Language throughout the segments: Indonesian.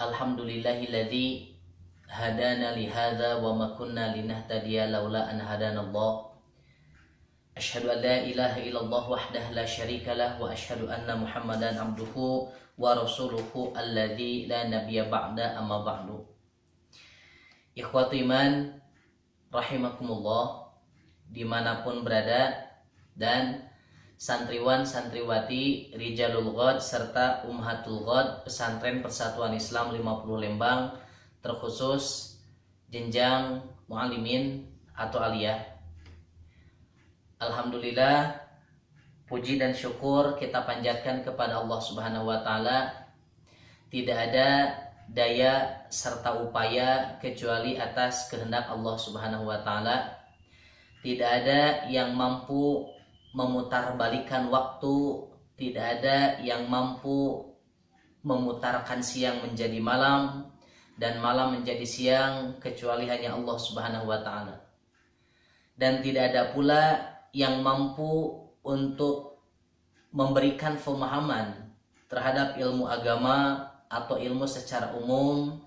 Alhamdulillahilladzi hadana li hadza wa ma kunna linahtadiya laula an hadanallah. Asyhadu an la ilaha illallah wahdahu la syarikalah wa asyhadu anna Muhammadan abduhu wa rasuluhu alladzi la nabiyya ba'da amma ba'du. Ikhwatu iman rahimakumullah, dimanapun berada, dan santriwan santriwati Rijalul Ghad serta Ummahatul Ghad Pesantren Persatuan Islam 50 Lembang, terkhusus jenjang muallimin atau aliyah. Alhamdulillah, puji dan syukur kita panjatkan kepada Allah Subhanahu wa taala. Tidak ada daya serta upaya kecuali atas kehendak Allah Subhanahu wa taala. Tidak ada yang mampu memutarbalikan waktu, tidak ada yang mampu memutarkan siang menjadi malam dan malam menjadi siang kecuali hanya Allah Subhanahu wa taala. Dan tidak ada pula yang mampu untuk memberikan pemahaman terhadap ilmu agama atau ilmu secara umum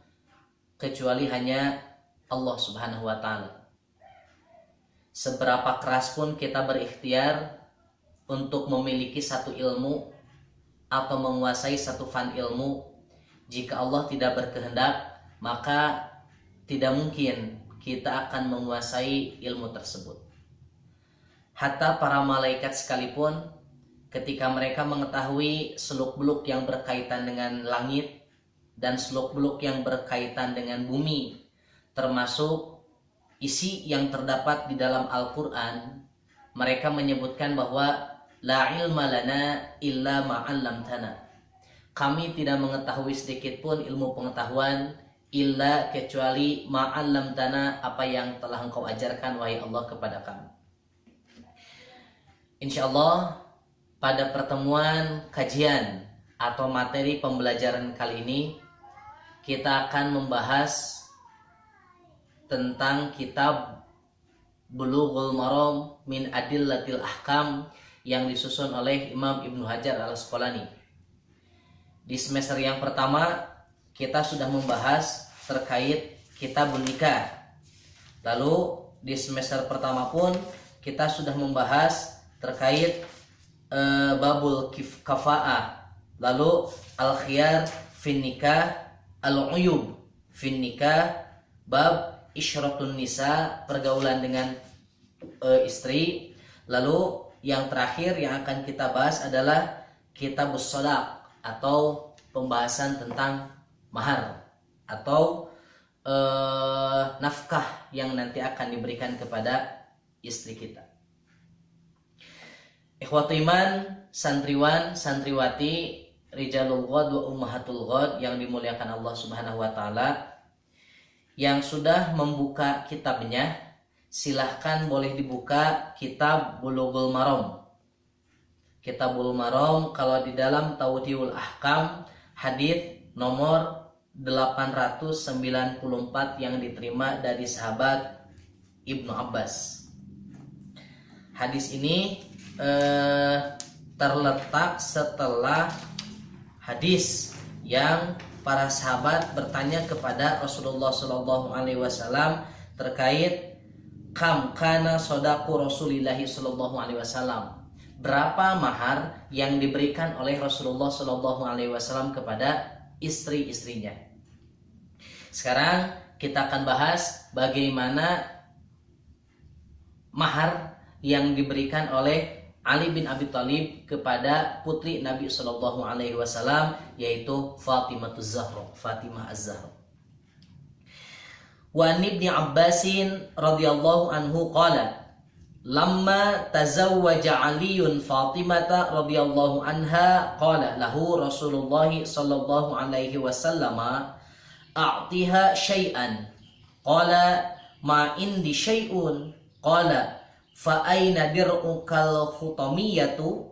kecuali hanya Allah Subhanahu wa taala. Seberapa keras pun kita berikhtiar untuk memiliki satu ilmu atau menguasai satu fan ilmu, jika Allah tidak berkehendak, maka tidak mungkin kita akan menguasai ilmu tersebut. Hatta para malaikat sekalipun, ketika mereka mengetahui seluk-beluk yang berkaitan dengan langit dan seluk-beluk yang berkaitan dengan bumi, termasuk isi yang terdapat di dalam Al-Quran, mereka menyebutkan bahwa la ilma lana illa ma'allamtana. Kami tidak mengetahui sedikit pun ilmu pengetahuan illa kecuali ma'allamtana, apa yang telah Engkau ajarkan wahai Allah kepada kami. Insyaallah pada pertemuan kajian atau materi pembelajaran kali ini kita akan membahas tentang kitab Bulughul Maram min Adillatil Ahkam yang disusun oleh Imam Ibnu Hajar Al-Asqalani. Di semester yang pertama kita sudah membahas terkait kitabun nikah. Lalu di semester pertama pun kita sudah membahas terkait babul kafa'ah. Lalu al-khiyar fin nikah, al-uyub fin nikah, bab isyratun nisa, pergaulan dengan istri. Lalu yang terakhir yang akan kita bahas adalah kitabus shadaq atau pembahasan tentang mahar atau nafkah yang nanti akan diberikan kepada istri kita. Ikhwatu iman, santriwan santriwati Rijalul Ghad wa Ummahatul Ghad yang dimuliakan Allah Subhanahu wa taala, yang sudah membuka kitabnya, silahkan boleh dibuka kitab Bulughul Maram. Kitabul Maram kalau di dalam Tawdihul Ahkam hadis nomor 894 yang diterima dari sahabat Ibnu Abbas. Hadis ini terletak setelah hadis yang para sahabat bertanya kepada Rasulullah Shallallahu Alaihi Wasallam terkait kam kana sodaku Rasulillahi Shallallahu Alaihi Wasallam, berapa mahar yang diberikan oleh Rasulullah Shallallahu Alaihi Wasallam kepada istri-istrinya. Sekarang kita akan bahas bagaimana mahar yang diberikan oleh Ali bin Abi Thalib kepada putri Nabi Shallallahu Alaihi Wasallam, yaitu Fatimah Az-Zahra. Wa Ibnu Abbasin radhiyallahu anhu qala lamma tazawwaja Aliun Fatimata radhiyallahu anha qala lahu Rasulullah sallallahu alaihi wasallam a'tiha syai'an qala ma indi syai'un qala fa aina dir'ukal khutamiyatu,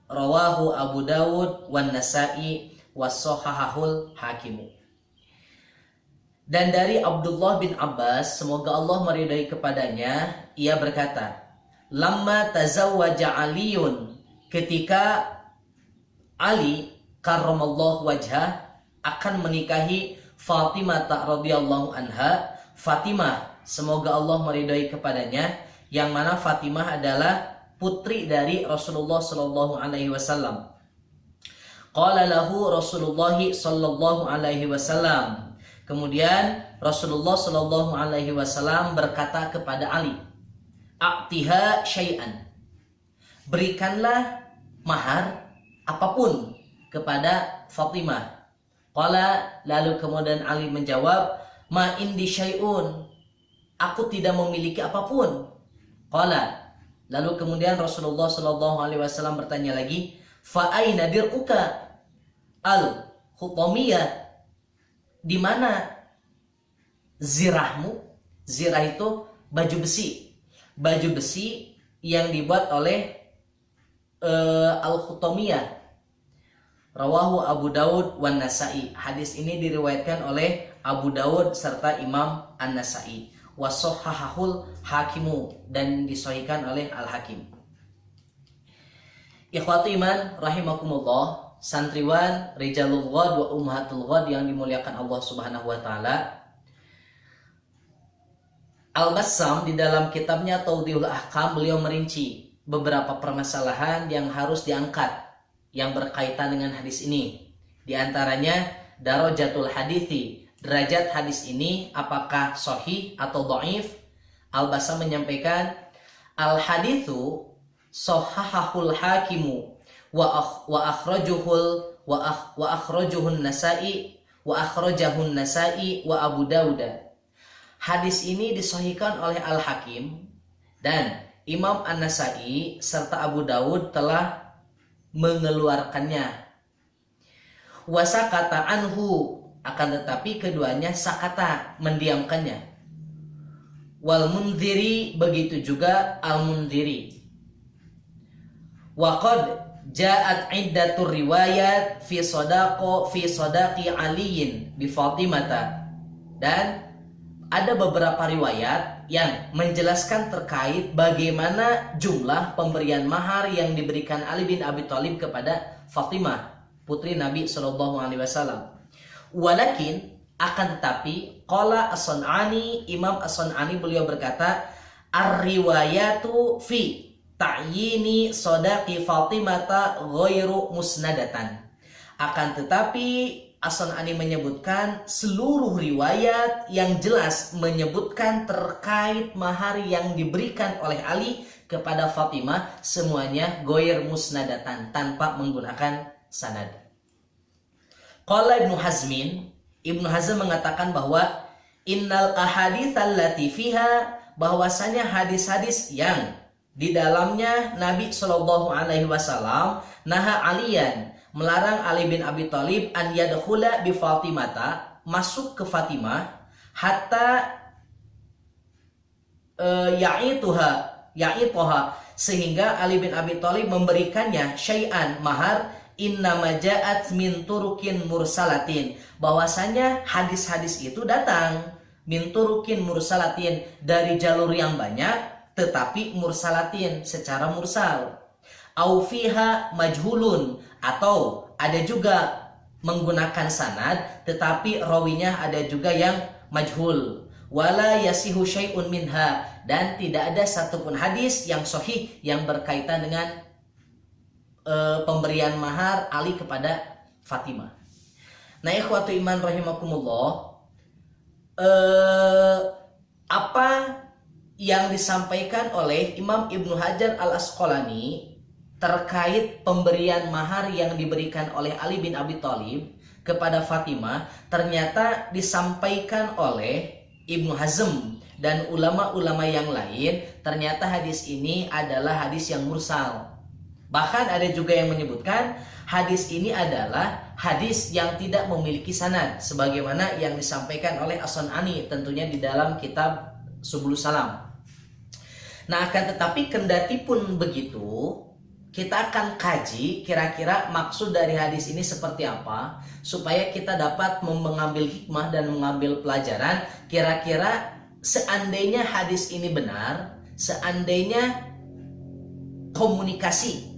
rawahu Abu Dawud wan Nasa'i was-sahahahul Hakim. Dan dari Abdullah bin Abbas, semoga Allah meridai kepadanya, ia berkata, lamma tazawwaja Aliun, ketika Ali karramallahu wajhah akan menikahi Fatimah radhiyallahu anha. Fatimah, semoga Allah meridhai kepadanya, yang mana Fatimah adalah putri dari Rasulullah sallallahu alaihi wasallam. Qala lahu Rasulullah sallallahu alaihi wasallam. Kemudian Rasulullah sallallahu alaihi wasallam berkata kepada Ali, "A'tiha syai'an." Berikanlah mahar apapun kepada Fatimah. Qala, lalu kemudian Ali menjawab, "Ma indi syai'un." Aku tidak memiliki apapun. Qala, lalu kemudian Rasulullah sallallahu alaihi wasallam bertanya lagi, "Fa aina dir'uka al-khutamiyah?" Di mana zirahmu? Zirah itu baju besi. Baju besi yang dibuat oleh al-khutamiyah. Rawahu Abu Daud wan Nasa'i. Hadis ini diriwayatkan oleh Abu Daud serta Imam An-Nasa'i. Wa shahhahul Hakimu, dan disahihkan oleh Al-Hakim. Ikhwati iman rahimakumullah, santriwan Rijalul Ghad wa Ummahatul Ghad yang dimuliakan Allah Subhanahu wa taala. Al-Bassam di dalam kitabnya Tawdihul Ahkam, beliau merinci beberapa permasalahan yang harus diangkat yang berkaitan dengan hadis ini. Di antaranya darajatul hadithi, derajat hadis ini apakah sahih atau dhaif. Al-Bassam menyampaikan al-haditsu sahhahul Hakimu wa akhrajuhun Nasa'i wa akhrajahun Nasa'i wa Abu Dawud. Hadis ini disahihkan oleh Al-Hakim dan Imam An-Nasa'i serta Abu Dawud telah mengeluarkannya. Wa sakata anhu, akan tetapi keduanya sakata, mendiamkannya. Wal Mundhiri, begitu juga Al-Mundhiri. Wa qad ja'at iddatur riwayat fi sadaqi Aliyin bi Fatimata. Dan ada beberapa riwayat yang menjelaskan terkait bagaimana jumlah pemberian mahar yang diberikan Ali bin Abi Thalib kepada Fatimah, putri Nabi sallallahu alaihi wasallam. Walakin, akan tetapi, qala As-San'ani, Imam As-San'ani beliau berkata, ar-riwayatu fi ta'yini sadaqi Fatimata ghairu musnadatan. Akan tetapi As-San'ani menyebutkan seluruh riwayat yang jelas menyebutkan terkait mahar yang diberikan oleh Ali kepada Fatimah semuanya ghair musnadatan, tanpa menggunakan sanad. Qala Ibnu Hazmin, Ibnu Hazm mengatakan bahwa innal ahadits allati fiha, bahwasanya hadis-hadis yang di dalamnya Nabi Shallallahu alaihi wasallam naha Aliyan, melarang Ali bin Abi Thalib an yadkhula bi Fatimata, masuk ke Fatimah, hatta ya'itoha, sehingga Ali bin Abi Thalib memberikannya syai'an, mahar, innama ja'at min turukin mursalatin, bahwasanya hadis-hadis itu datang min turukin mursalatin, dari jalur yang banyak tetapi mursalatin, secara mursal. Au fiha majhulun, atau ada juga menggunakan sanad tetapi rawinya ada juga yang majhul. Wala yasihu syai'un minha, dan tidak ada satupun hadis yang sahih yang berkaitan dengan pemberian mahar Ali kepada Fatimah. Nah, ikhwatu iman rahimakumullah, apa yang disampaikan oleh Imam Ibnu Hajar Al-Asqalani terkait pemberian mahar yang diberikan oleh Ali bin Abi Thalib kepada Fatimah ternyata disampaikan oleh Ibnu Hazm dan ulama-ulama yang lain. Ternyata hadis ini adalah hadis yang mursal. Bahkan ada juga yang menyebutkan hadis ini adalah hadis yang tidak memiliki sanad, sebagaimana yang disampaikan oleh As-San'ani tentunya di dalam kitab Subulus Salam. Nah, akan tetapi kendati pun begitu, kita akan kaji kira-kira maksud dari hadis ini seperti apa, supaya kita dapat mengambil hikmah dan mengambil pelajaran. Kira-kira seandainya hadis ini benar, seandainya komunikasi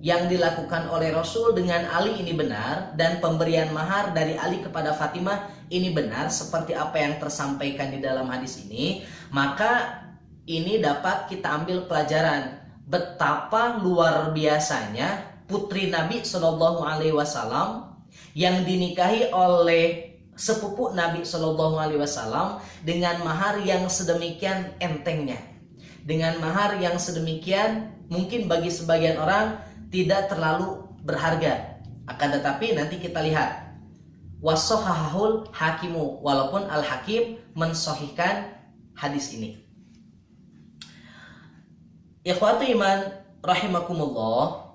yang dilakukan oleh Rasul dengan Ali ini benar, dan pemberian mahar dari Ali kepada Fatimah ini benar seperti apa yang tersampaikan di dalam hadis ini, maka ini dapat kita ambil pelajaran betapa luar biasanya putri Nabi Shallallahu Alaihi Wasallam yang dinikahi oleh sepupu Nabi Shallallahu Alaihi Wasallam dengan mahar yang sedemikian entengnya, dengan mahar yang sedemikian mungkin bagi sebagian orang tidak terlalu berharga. Akan tetapi nanti kita lihat wasohahul hakimu, walaupun al-hakim mensohihkan hadis ini. Ikhwatu iman rahimakumullah,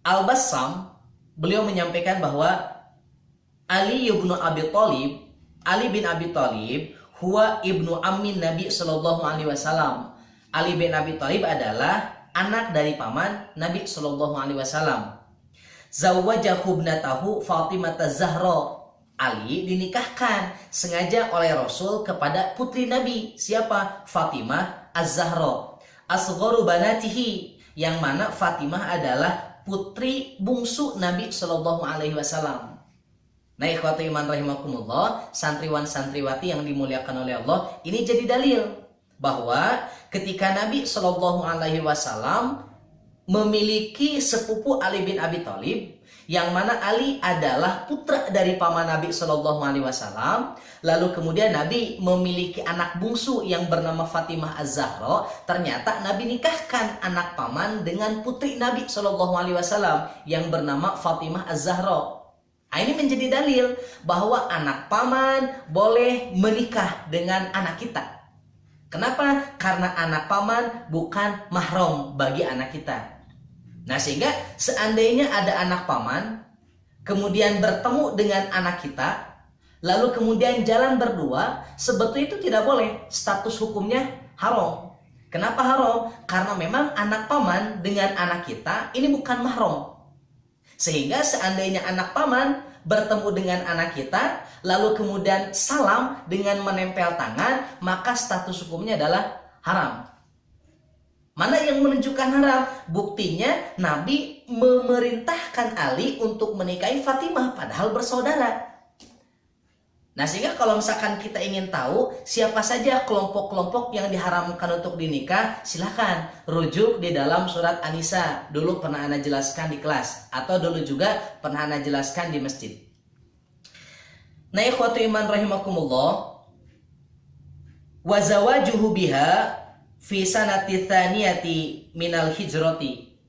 Al-Bassam beliau menyampaikan bahwa Ali bin Abi Thalib huwa ibnu ammin Nabi sallallahu alaihi wasallam. Ali bin Abi Thalib adalah anak dari paman Nabi sallallahu alaihi wasallam. Zawwajahu ibnatahu Fatimah Az-Zahra. Ali dinikahkan sengaja oleh Rasul kepada putri Nabi. Siapa? Fatimah Az-Zahra. Asgharu banatihi, yang mana Fatimah adalah putri bungsu Nabi sallallahu alaihi wasallam. Nah, ikhwatu iman rahimakumullah, santriwan santriwati yang dimuliakan oleh Allah, ini jadi dalil bahwa ketika Nabi Shallallahu Alaihi Wasallam memiliki sepupu Ali bin Abi Thalib, yang mana Ali adalah putra dari paman Nabi Shallallahu Alaihi Wasallam, lalu kemudian Nabi memiliki anak bungsu yang bernama Fatimah Az-Zahra, ternyata Nabi nikahkan anak paman dengan putri Nabi Shallallahu Alaihi Wasallam yang bernama Fatimah Az-Zahra. Nah, ini menjadi dalil bahwa anak paman boleh menikah dengan anak kita. Kenapa? Karena anak paman bukan mahram bagi anak kita. Nah, sehingga seandainya ada anak paman kemudian bertemu dengan anak kita, lalu kemudian jalan berdua, sebetulnya itu tidak boleh. Status hukumnya haram. Kenapa haram? Karena memang anak paman dengan anak kita ini bukan mahram. Sehingga seandainya anak paman bertemu dengan anak kita, lalu kemudian salam dengan menempel tangan, maka status hukumnya adalah haram. Mana yang menunjukkan haram? Buktinya Nabi memerintahkan Ali untuk menikahi Fatimah padahal bersaudara. Nah, sehingga kalau misalkan kita ingin tahu siapa saja kelompok-kelompok yang diharamkan untuk dinikah, silahkan rujuk di dalam surat An-Nisa. Dulu pernah Ana jelaskan di kelas, atau dulu juga pernah Ana jelaskan di masjid. Nah, ikhwatu iman rahimakumullah, wa zawajuhu biha fi sanati tsaniyati minal hijrati.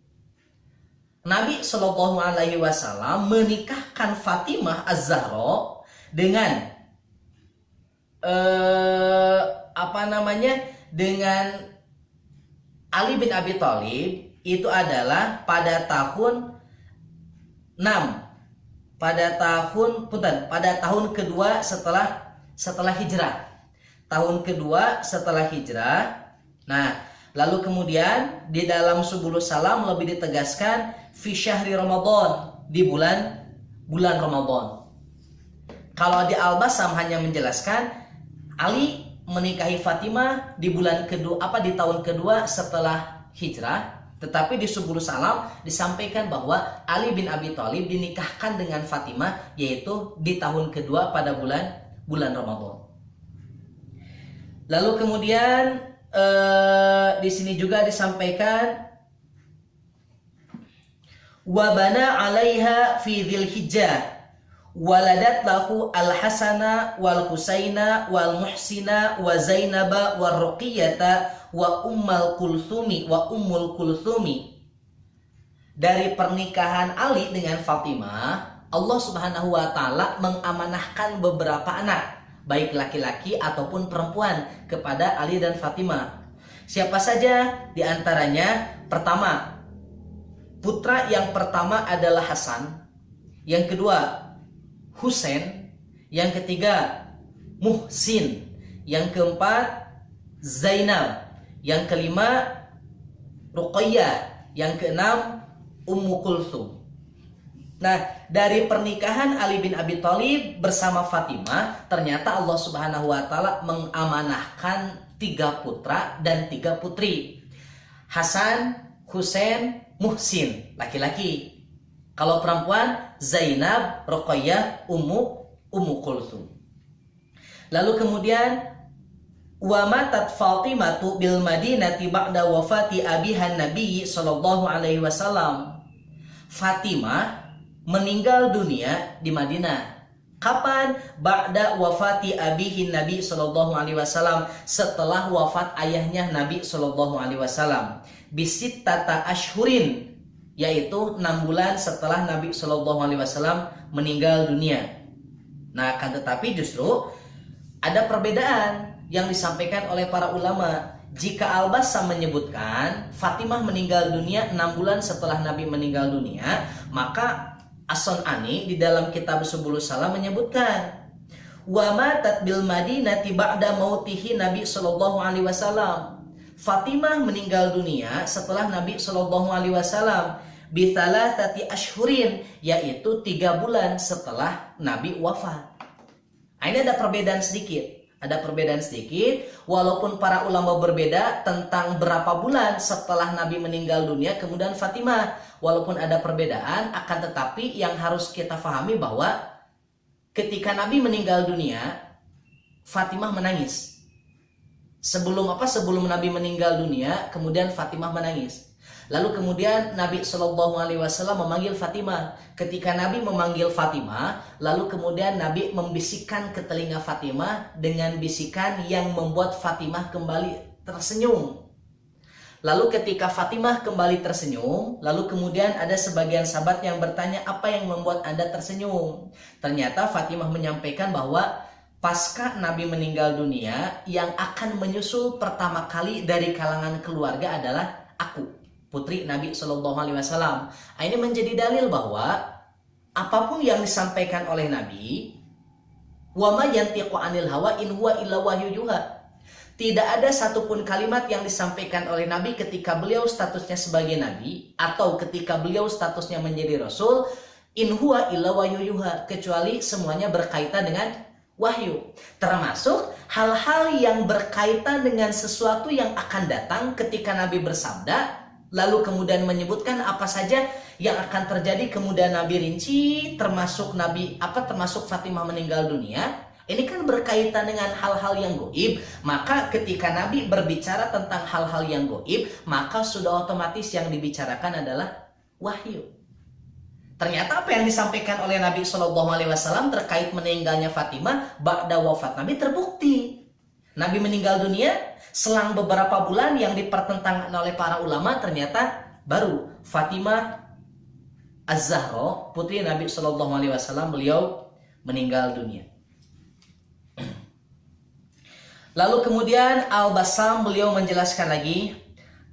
Nabi Shallallahu Alaihi Wasallam menikahkan Fatimah Az-Zahra dengan dengan Ali bin Abi Thalib, itu adalah pada tahun 6, pada tahun kedua setelah hijrah. Tahun kedua setelah hijrah. Nah, lalu kemudian di dalam Subul Salam lebih ditegaskan fi syahri Ramadan, di bulan Ramadan. Kalau di Al-Bassam hanya menjelaskan Ali menikahi Fatimah di tahun kedua setelah hijrah, tetapi di Subul Salam disampaikan bahwa Ali bin Abi Thalib dinikahkan dengan Fatimah yaitu di tahun kedua pada bulan Ramadan. Lalu kemudian di sini juga disampaikan wa bana 'alaiha fi dzilhijjah waladat lahu al-Hasana wal Husaina wal Muhsina wa Zainaba wa Ruqiyata wa Ummul Kulthumi. Dari pernikahan Ali dengan Fatimah, Allah Subhanahu wa taala mengamanahkan beberapa anak, baik laki-laki ataupun perempuan, kepada Ali dan Fatimah. Siapa saja di antaranya? Pertama, putra yang pertama adalah Hasan, yang kedua Husain, yang ketiga Muhsin, yang keempat Zainab, yang kelima Ruqayyah, yang keenam Ummu Kulthum. Nah, dari pernikahan Ali bin Abi Thalib bersama Fatimah, ternyata Allah Subhanahu wa taala mengamanahkan 3 putra dan 3 putri. Hasan, Husain, Muhsin, laki-laki. Kalau perempuan, Zainab, Ruqayyah, Ummu Kulthum. Lalu kemudian wa matat Fatimatu bil Madinati ba'da wafati abihan Nabi sallallahu alaihi wasallam. Fatimah meninggal dunia di Madinah. Kapan? Ba'da wafati abihin Nabi sallallahu alaihi wasallam, setelah wafat ayahnya Nabi sallallahu alaihi wasallam. Bisittata ashhurin, yaitu 6 bulan setelah Nabi sallallahu alaihi wasallam meninggal dunia. Nah, akan tetapi justru ada perbedaan yang disampaikan oleh para ulama. Jika Al-Bassam menyebutkan Fatimah meninggal dunia 6 bulan setelah Nabi meninggal dunia, maka As-Sun'ani di dalam kitab Subulus Salam menyebutkan wa matat bil Madinati ba'da mautihi Nabi sallallahu alaihi wasallam. Fatimah meninggal dunia setelah Nabi sallallahu alaihi wasallam bi thalathati ashhurin, yaitu 3 bulan setelah Nabi wafat. Ini ada perbedaan sedikit. Walaupun para ulama berbeda tentang berapa bulan setelah Nabi meninggal dunia kemudian Fatimah. Walaupun ada perbedaan, akan tetapi yang harus kita pahami bahwa ketika Nabi meninggal dunia, Fatimah menangis. Sebelum Nabi meninggal dunia, kemudian Fatimah menangis. Lalu kemudian Nabi Shallallahu Alaihi Wasallam memanggil Fatimah. Ketika Nabi memanggil Fatimah, lalu kemudian Nabi membisikkan ke telinga Fatimah dengan bisikan yang membuat Fatimah kembali tersenyum. Lalu ketika Fatimah kembali tersenyum, lalu kemudian ada sebagian sahabat yang bertanya, apa yang membuat Anda tersenyum? Ternyata Fatimah menyampaikan bahwa pasca Nabi meninggal dunia, yang akan menyusul pertama kali dari kalangan keluarga adalah aku, putri Nabi Shallallahu Alaihi Wasallam. Ini menjadi dalil bahwa apapun yang disampaikan oleh Nabi, wa ma yantiqu anil hawa in huwa illa wahyu yuha. Tidak ada satupun kalimat yang disampaikan oleh Nabi ketika beliau statusnya sebagai Nabi atau ketika beliau statusnya menjadi Rasul, in huwa illa wahyu yuha, kecuali semuanya berkaitan dengan wahyu. Termasuk hal-hal yang berkaitan dengan sesuatu yang akan datang ketika Nabi bersabda, lalu kemudian menyebutkan apa saja yang akan terjadi, kemudian Nabi rinci, termasuk Fatimah meninggal dunia. Ini kan berkaitan dengan hal-hal yang gaib. Maka ketika Nabi berbicara tentang hal-hal yang gaib, maka sudah otomatis yang dibicarakan adalah wahyu. Ternyata apa yang disampaikan oleh Nabi Shallallahu Alaihi Wasallam terkait meninggalnya Fatimah ba'da wafat Nabi terbukti. Nabi meninggal dunia, selang beberapa bulan yang dipertentangkan oleh para ulama, ternyata baru Fatimah Az-Zahra, putri Nabi Shallallahu Alaihi Wasallam, beliau meninggal dunia. Lalu kemudian Al-Bassam beliau menjelaskan lagi,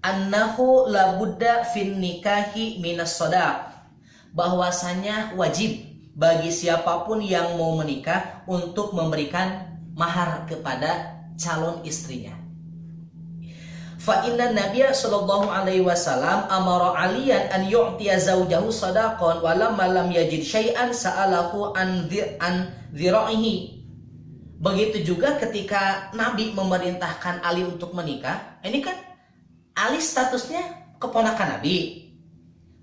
annahu la budda fin nikahi minas shadaq, bahwasanya wajib bagi siapapun yang mau menikah untuk memberikan mahar kepada calon istrinya. Fa inna Nabiyya sallallahu alaihi wasallam amara Aliyan an yu'tiya zawjahu sadaqan wa lam yajid syai'an sa'alahu an dhira'ihi. Begitu juga ketika Nabi memerintahkan Ali untuk menikah, ini kan Ali statusnya keponakan Nabi,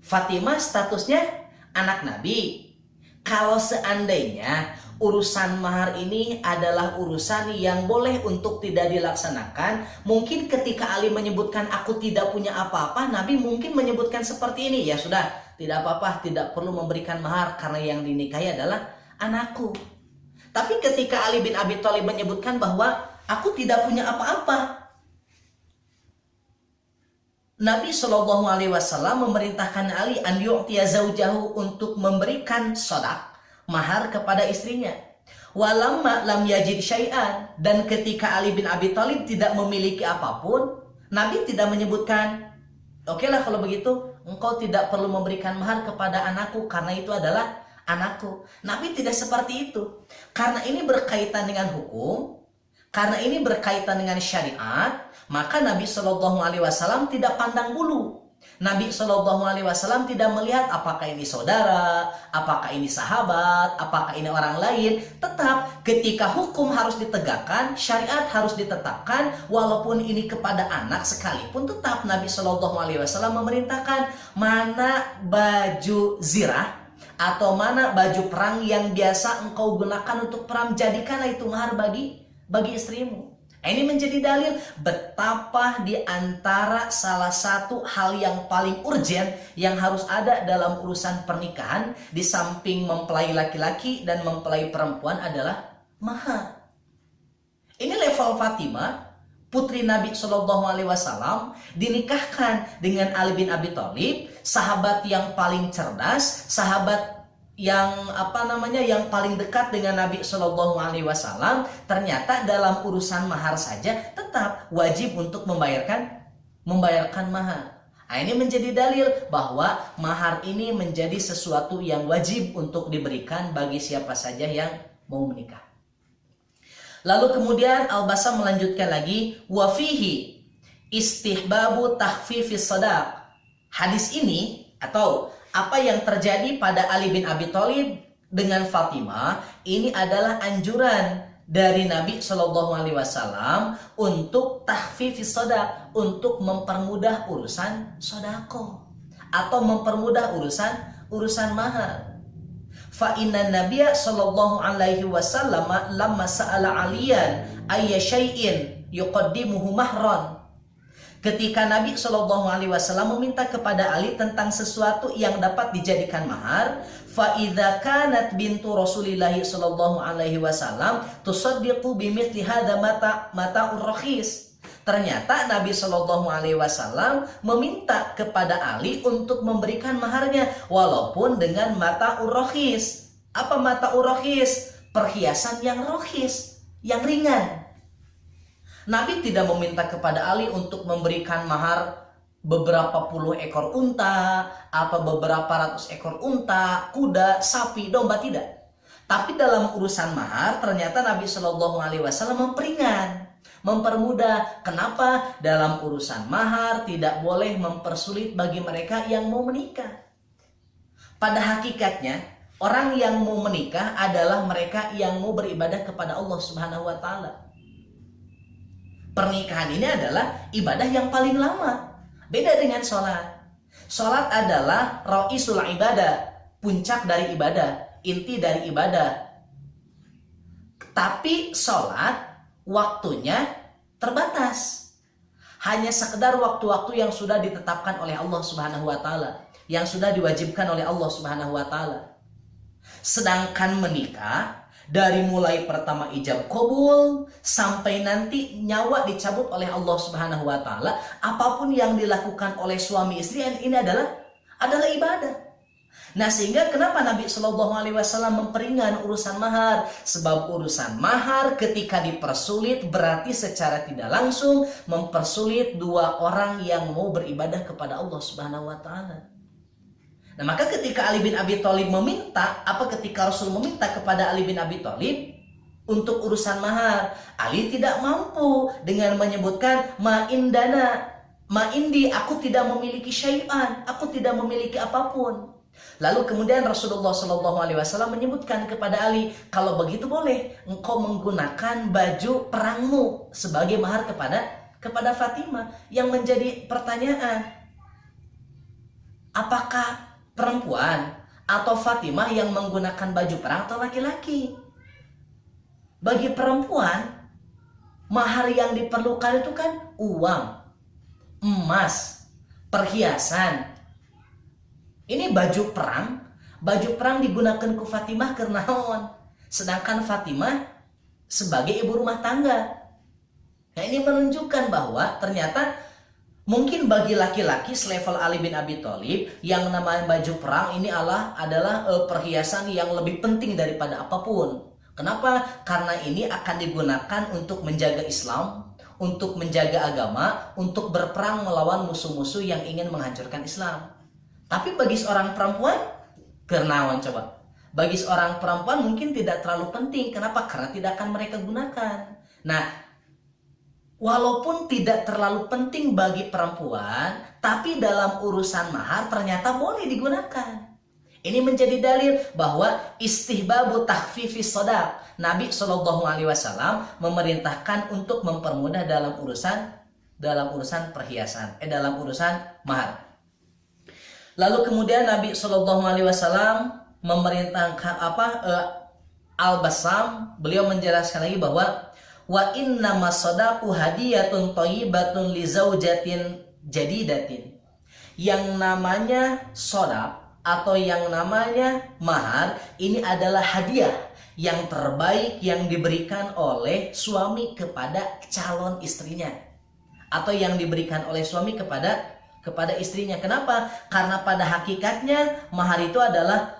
Fatimah statusnya anak Nabi. Kalau seandainya urusan mahar ini adalah urusan yang boleh untuk tidak dilaksanakan, mungkin ketika Ali menyebutkan aku tidak punya apa-apa, Nabi mungkin menyebutkan seperti ini, ya sudah, tidak apa-apa, tidak perlu memberikan mahar karena yang dinikahi adalah anakku. Tapi ketika Ali bin Abi Thalib menyebutkan bahwa aku tidak punya apa-apa, Nabi Shallallahu Alaihi Wasallam memerintahkan Ali an yu'tiya zaujahu untuk memberikan sodak, mahar kepada istrinya. Walamma lam yajid syai'an, dan ketika Ali bin Abi Thalib tidak memiliki apapun, Nabi tidak menyebutkan, oke lah kalau begitu engkau tidak perlu memberikan mahar kepada anakku karena itu adalah anakku. Nabi tidak seperti itu. Karena ini berkaitan dengan hukum, karena ini berkaitan dengan syariat, maka Nabi Shallallahu Alaihi Wasallam tidak pandang bulu. Nabi Shallallahu Alaihi Wasallam tidak melihat apakah ini saudara, apakah ini sahabat, apakah ini orang lain. Tetap ketika hukum harus ditegakkan, syariat harus ditetapkan, walaupun ini kepada anak sekalipun, tetap Nabi Shallallahu Alaihi Wasallam memerintahkan mana baju zirah atau mana baju perang yang biasa engkau gunakan untuk perang, jadikanlah itu mahar bagi istrimu. Ini menjadi dalil betapa di antara salah satu hal yang paling urgent yang harus ada dalam urusan pernikahan, di samping mempelai laki-laki dan mempelai perempuan, adalah mahar. Ini level Fatimah, putri Nabi Shallallahu Alaihi Wasallam, dinikahkan dengan Ali bin Abi Thalib, sahabat yang paling cerdas, sahabat yang yang paling dekat dengan Nabi Shallallahu Alaihi Wasallam. Ternyata dalam urusan mahar saja tetap wajib untuk membayarkan mahar. Nah, ini menjadi dalil bahwa mahar ini menjadi sesuatu yang wajib untuk diberikan bagi siapa saja yang mau menikah. Lalu kemudian Al-Bassam melanjutkan lagi, wafihi istihbabu takhfifis shadaq. Hadis ini atau apa yang terjadi pada Ali bin Abi Thalib dengan Fatimah ini adalah anjuran dari Nabi Shallallahu Alaihi Wasallam untuk takhfifis shadaq, untuk mempermudah urusan sodako atau mempermudah urusan mahar. Fa inna Nabiyya Shallallahu Alaihi Wasallam lamma sa'ala Aliyan ayya syai'in yuqaddimuhu mahran. Ketika Nabi Shallallahu Alaihi Wasallam meminta kepada Ali tentang sesuatu yang dapat dijadikan mahar, fa idza kanat bintu Rasulillah Shallallahu Alaihi Wasallam tusaddiqu bimithli hadza mata'ur rakhis. Ternyata Nabi Shallallahu Alaihi Wasallam meminta kepada Ali untuk memberikan maharnya walaupun dengan mata'ur rakhis. Apa mata'ur rakhis? Perhiasan yang rakhis, yang ringan. Nabi tidak meminta kepada Ali untuk memberikan mahar beberapa puluh ekor unta atau beberapa ratus ekor unta, kuda, sapi, domba, tidak. Tapi dalam urusan mahar ternyata Nabi Shallallahu Alaihi Wasallam memperingan, mempermudah. Kenapa? Dalam urusan mahar tidak boleh mempersulit bagi mereka yang mau menikah. Pada hakikatnya orang yang mau menikah adalah mereka yang mau beribadah kepada Allah Subhanahu Wa Taala. Pernikahan ini adalah ibadah yang paling lama. Beda dengan sholat. Sholat adalah ra'isul ibadah, puncak dari ibadah, inti dari ibadah. Tapi sholat waktunya terbatas. Hanya sekedar waktu-waktu yang sudah ditetapkan oleh Allah Subhanahu Wa Taala, yang sudah diwajibkan oleh Allah Subhanahu Wa Taala. Sedangkan menikah, dari mulai pertama ijab qabul sampai nanti nyawa dicabut oleh Allah Subhanahu Wa Taala, apapun yang dilakukan oleh suami istri ini adalah ibadah. Nah, sehingga kenapa Nabi Shallallahu Alaihi Wasallam memperingan urusan mahar? Sebab urusan mahar ketika dipersulit berarti secara tidak langsung mempersulit dua orang yang mau beribadah kepada Allah Subhanahu Wa Taala. Nah, maka ketika Ali bin Abi Thalib ketika Rasul meminta kepada Ali bin Abi Thalib untuk urusan mahar, Ali tidak mampu dengan menyebutkan ma'indi, aku tidak memiliki syai'an, aku tidak memiliki apapun. Lalu kemudian Rasulullah Shallallahu Alaihi Wasallam menyebutkan kepada Ali, kalau begitu boleh engkau menggunakan baju perangmu sebagai mahar kepada Fatimah. Yang menjadi pertanyaan, apakah perempuan atau Fatimah yang menggunakan baju perang atau laki-laki? Bagi perempuan, mahar yang diperlukan itu kan uang, emas, perhiasan. Ini baju perang digunakan ke Fatimah karena sedangkan Fatimah sebagai ibu rumah tangga. Nah, ini menunjukkan bahwa ternyata mungkin bagi laki-laki selevel Ali bin Abi Thalib yang namanya baju perang ini adalah perhiasan yang lebih penting daripada apapun. Kenapa? Karena ini akan digunakan untuk menjaga Islam, untuk menjaga agama, untuk berperang melawan musuh-musuh yang ingin menghancurkan Islam. Tapi bagi seorang perempuan, kenawan coba. Bagi seorang perempuan mungkin tidak terlalu penting. Kenapa? Karena tidak akan mereka gunakan. Nah, walaupun tidak terlalu penting bagi perempuan, tapi dalam urusan mahar ternyata boleh digunakan. Ini menjadi dalil bahwa istihbabu takhfifis shadaq. Nabi Shallallahu Alaihi Wasallam memerintahkan untuk mempermudah dalam urusan perhiasan, dalam urusan mahar. Lalu kemudian Nabi Shallallahu Alaihi Wasallam memerintahkan Al-Bassam, beliau menjelaskan lagi bahwa wa inna masadaqu hadiyatun thayyibatun li zaujatin jadidatin. Yang namanya shadaq atau yang namanya mahar ini adalah hadiah yang terbaik yang diberikan oleh suami kepada calon istrinya, atau yang diberikan oleh suami kepada istrinya. Kenapa? Karena pada hakikatnya mahar itu adalah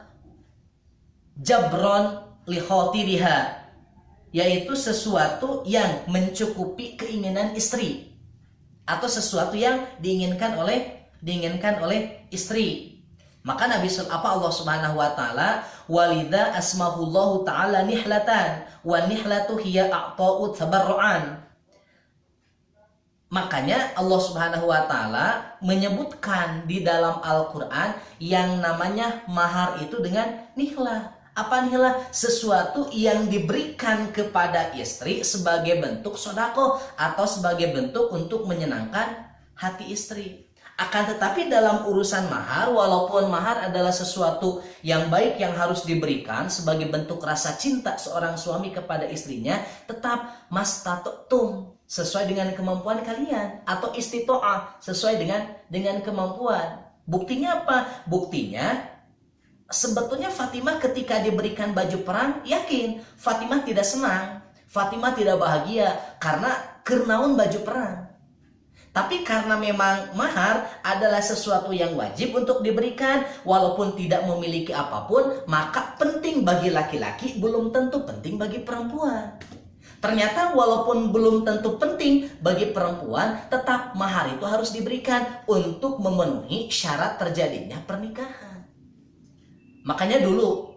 jabron li khotiriha, yaitu sesuatu yang mencukupi keinginan istri atau sesuatu yang diinginkan oleh istri. Maka Allah Subhanahu wa taala walidha asmahullahu taala nihlatan wa nihlatu hiya a'ta'u tabarru'an. Makanya Allah Subhanahu wa taala menyebutkan di dalam Al-Qur'an yang namanya mahar itu dengan nihlah. Apa nihlah? Sesuatu yang diberikan kepada istri sebagai bentuk sedekah atau sebagai bentuk untuk menyenangkan hati istri. Akan tetapi dalam urusan mahar, walaupun mahar adalah sesuatu yang baik yang harus diberikan sebagai bentuk rasa cinta seorang suami kepada istrinya, tetap mastata'tum, sesuai dengan kemampuan kalian, atau istito'ah, sesuai dengan kemampuan. Buktinya apa? Buktinya sebetulnya Fatimah ketika diberikan baju perang, yakin Fatimah tidak senang, Fatimah tidak bahagia karena kernaun baju perang. Tapi karena memang mahar adalah sesuatu yang wajib untuk diberikan, walaupun tidak memiliki apapun, maka penting bagi laki-laki, belum tentu penting bagi perempuan. Ternyata walaupun belum tentu penting bagi perempuan, tetap mahar itu harus diberikan untuk memenuhi syarat terjadinya pernikahan. Makanya dulu,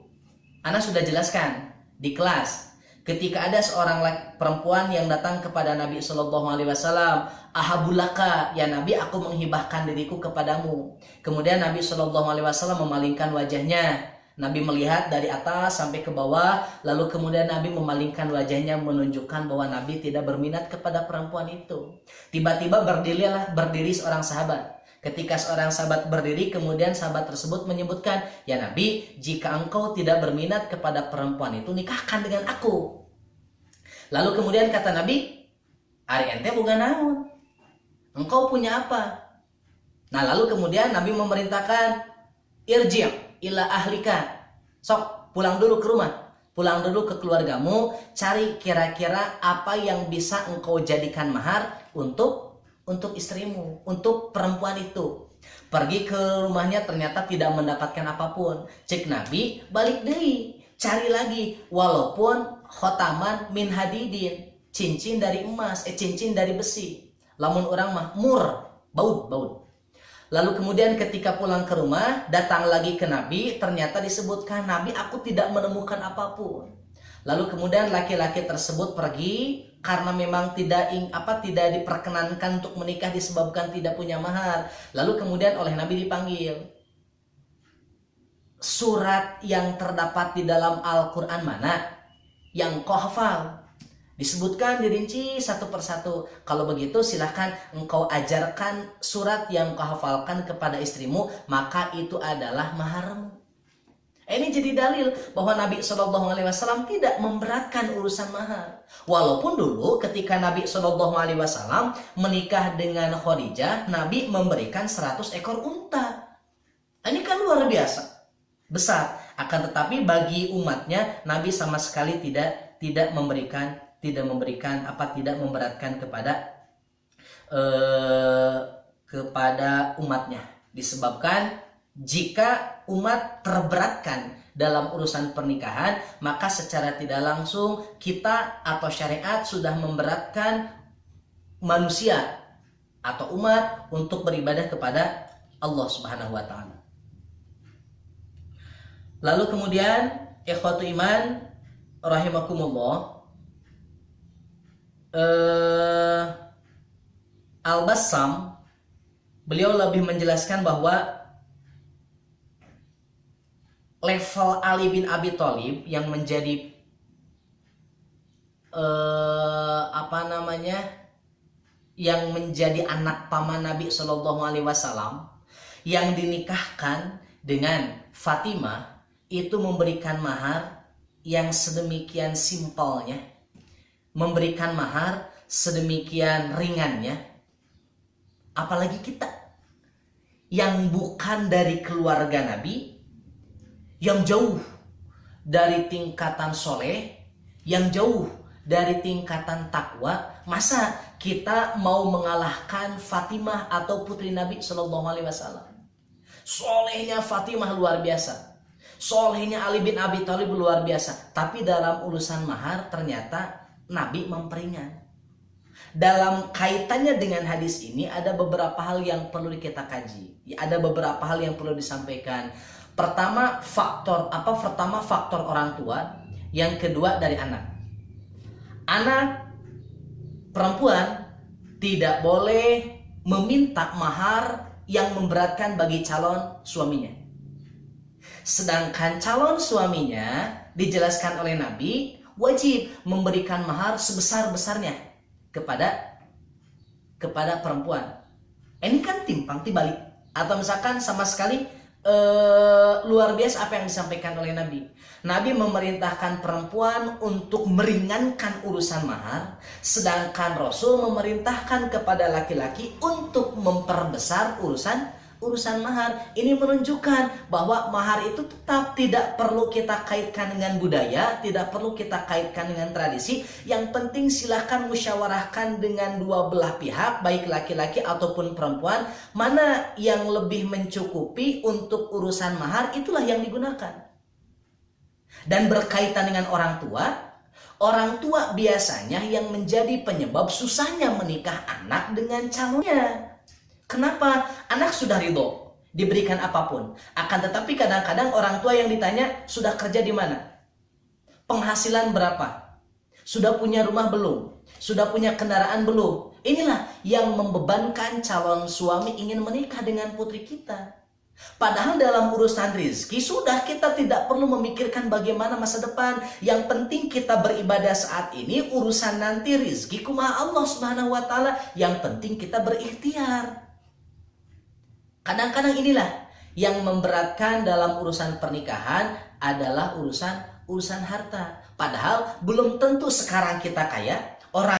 Ana sudah jelaskan di kelas, ketika ada seorang perempuan yang datang kepada Nabi Shallallahu Alaihi Wasallam, ahabulaka, ya Nabi, aku menghibahkan diriku kepadamu. Kemudian Nabi Shallallahu Alaihi Wasallam memalingkan wajahnya. Nabi melihat dari atas sampai ke bawah, lalu kemudian Nabi memalingkan wajahnya menunjukkan bahwa Nabi tidak berminat kepada perempuan itu. Tiba-tiba berdiri seorang sahabat. Ketika seorang sahabat berdiri, kemudian sahabat tersebut menyebutkan, ya Nabi, jika engkau tidak berminat kepada perempuan itu, nikahkan dengan aku. Lalu kemudian kata Nabi, ari ente bukan naon, engkau punya apa? Nah lalu kemudian Nabi memerintahkan, irji' ila ahlika, sok pulang dulu ke rumah, pulang dulu ke keluargamu, cari kira-kira apa yang bisa engkau jadikan mahar untuk istrimu, untuk perempuan itu. Pergi ke rumahnya, ternyata tidak mendapatkan apapun. Cek Nabi, balik deui, cari lagi, walaupun khotaman min hadidin, cincin dari emas, cincin dari besi. Lamun orang mah mur, baud. Lalu kemudian ketika pulang ke rumah, datang lagi ke Nabi, ternyata disebutkan, Nabi, aku tidak menemukan apapun. Lalu kemudian laki-laki tersebut pergi karena memang tidak diperkenankan untuk menikah disebabkan tidak punya mahar. Lalu kemudian oleh Nabi dipanggil. Surat yang terdapat di dalam Al-Quran mana yang kau hafal? Disebutkan, dirinci satu persatu. Kalau begitu silahkan engkau ajarkan surat yang kau hafalkan kepada istrimu, maka itu adalah maharmu. Ini jadi dalil bahwa Nabi Shallallahu Alaihi Wasallam tidak memberatkan urusan mahar. Walaupun dulu ketika Nabi Shallallahu Alaihi Wasallam menikah dengan Khadijah, Nabi memberikan 100 ekor unta. Ini kan luar biasa, besar. Akan tetapi bagi umatnya, Nabi sama sekali tidak memberatkan kepada umatnya. Disebabkan jika umat terberatkan dalam urusan pernikahan, maka secara tidak langsung kita atau syariat sudah memberatkan manusia atau umat untuk beribadah kepada Allah Subhanahu wa taala. Lalu kemudian ikhwatu iman rahimakumullah, Al-Bassam, beliau lebih menjelaskan bahwa level Ali bin Abi Thalib yang menjadi yang menjadi anak paman Nabi Shallallahu Alaihi Wasallam, yang dinikahkan dengan Fatimah, itu memberikan mahar yang sedemikian simpelnya, memberikan mahar sedemikian ringannya. Apalagi kita yang bukan dari keluarga Nabi, yang jauh dari tingkatan soleh, yang jauh dari tingkatan takwa, masa kita mau mengalahkan Fatimah atau putri Nabi Shallallahu Alaihi Wasallam? Solehnya Fatimah luar biasa, solehnya Ali bin Abi Thalib luar biasa, tapi dalam urusan mahar ternyata Nabi memperingan. Dalam kaitannya dengan hadis ini ada beberapa hal yang perlu kita kaji, ada beberapa hal yang perlu disampaikan. Pertama faktor orang tua, yang kedua dari anak. Anak perempuan tidak boleh meminta mahar yang memberatkan bagi calon suaminya. Sedangkan calon suaminya dijelaskan oleh Nabi wajib memberikan mahar sebesar-besarnya kepada perempuan. Ini kan timpang tibalik, atau misalkan sama sekali luar biasa apa yang disampaikan oleh Nabi. Nabi memerintahkan perempuan untuk meringankan urusan mahar, sedangkan Rasul memerintahkan kepada laki-laki untuk memperbesar urusan mahar. Ini menunjukkan bahwa mahar itu tetap tidak perlu kita kaitkan dengan budaya, tidak perlu kita kaitkan dengan tradisi. Yang penting silahkan musyawarahkan dengan dua belah pihak, baik laki-laki ataupun perempuan, mana yang lebih mencukupi untuk urusan mahar, itulah yang digunakan. Dan berkaitan dengan orang tua biasanya yang menjadi penyebab susahnya menikah anak dengan calonnya. Kenapa? Anak sudah ridho diberikan apapun, akan tetapi kadang-kadang orang tua yang ditanya, sudah kerja di mana? Penghasilan berapa? Sudah punya rumah belum? Sudah punya kendaraan belum? Inilah yang membebankan calon suami ingin menikah dengan putri kita. Padahal dalam urusan rizki sudah kita tidak perlu memikirkan bagaimana masa depan. Yang penting kita beribadah saat ini, urusan nanti rizki kumaha Allah Subhanahu wa Ta'ala. Yang penting kita berikhtiar. Kadang-kadang inilah yang memberatkan dalam urusan pernikahan adalah urusan harta. Padahal belum tentu sekarang kita kaya, orang